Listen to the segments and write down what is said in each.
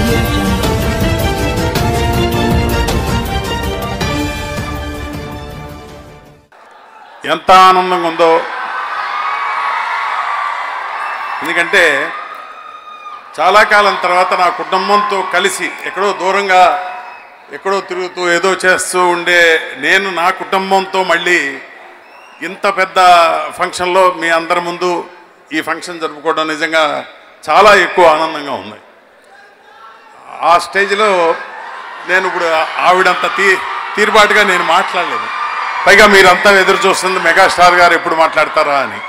Audio Jungle. ఎంత ఆనందంగా ఉందో. ఎందుకంటే చాలా కాలం తర్వాత నా కుటుంబంతో కలిసి ఎక్కడో దూరంగా ఎక్కడో తిరుగుతూ ఏదో చేస్తూ ఉండే నేను నా కుటుంబంతో మళ్ళీ ఇంత పెద్ద ఫంక్షన్లో మీ అందరి ముందు ఈ ఫంక్షన్ జరుపుకోవడం నిజంగా చాలా ఎక్కువ ఆనందంగా ఉంది. ఆ స్టేజ్లో నేను ఇప్పుడు ఆవిడంత తీరుబాటుగా నేను మాట్లాడలేదు. పైగా మీరంతా ఎదురు చూస్తుంది మెగాస్టార్ గారు ఎప్పుడు మాట్లాడతారా అని.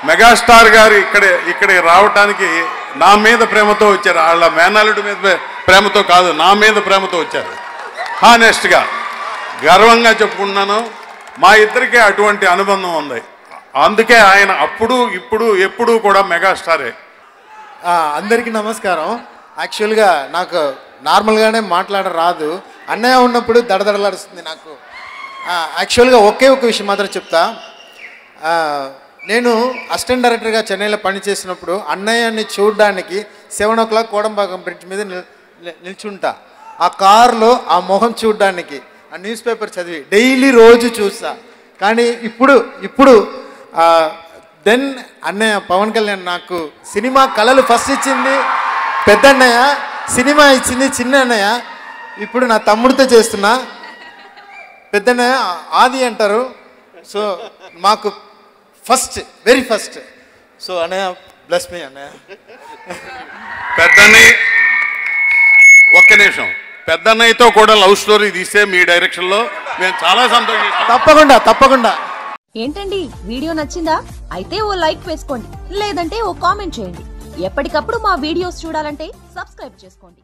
మెగాస్టార్ గారు ఇక్కడికి రావటానికి నా మీద ప్రేమతో వచ్చారు. వాళ్ళ మేనల్లుడి మీద ప్రేమతో కాదు, నా మీద ప్రేమతో వచ్చారు. హానెస్ట్గా గర్వంగా చెప్పుకుంటున్నాను. మా ఇద్దరికీ అటువంటి అనుబంధం ఉంది. అందుకే ఆయన అప్పుడు ఇప్పుడు ఎప్పుడూ కూడా మెగాస్టారే. అందరికీ నమస్కారం. యాక్చువల్గా నాకు నార్మల్గానే రాదు. అన్నయ్య ఉన్నప్పుడు దడదడలాడుస్తుంది నాకు. యాక్చువల్గా ఒకే ఒక విషయం మాత్రం చెప్తా. నేను అసిస్టెంట్ డైరెక్టర్గా చెన్నైలో పనిచేసినప్పుడు అన్నయ్యని చూడడానికి 7 o'clock కోడంబాగం బ్రిడ్జ్ మీద నిల్చుంటా. ఆ కారులో ఆ మొహం చూడడానికి ఆ న్యూస్ పేపర్ చదివి డైలీ రోజు చూస్తా. కానీ ఇప్పుడు దెన్ అన్నయ్య పవన్ కళ్యాణ్ నాకు సినిమా కళలు ఫస్ట్ ఇచ్చింది పెద్దన్నయ్య, సినిమా ఇచ్చింది చిన్న అన్నయ్య. ఇప్పుడు నా తమ్ముడితో చేస్తున్నా. పెద్దన్నయ్య ఆది అంటారు. సో మాకు ఫస్ట్, వెరీ ఫస్ట్. సో అన్నయ్య బ్లెస్ మీ అన్నయ్య. పెద్దన్నయ్య ఒక్క నిమిషం, పెద్దన్నయ్యతో కూడా లవ్ స్టోరీ తీసే మీ డైరెక్షన్లో నేను చాలా సంతోషిస్తాను. తప్పకుండా. ఏంటండి, వీడియో నచ్చిందా? అయితే ఓ లైక్ వేసుకోండి, లేదంటే ఓ కామెంట్ చేయండి. ఎప్పటికప్పుడు మా వీడియోస్ చూడాలంటే సబ్స్క్రైబ్ చేసుకోండి.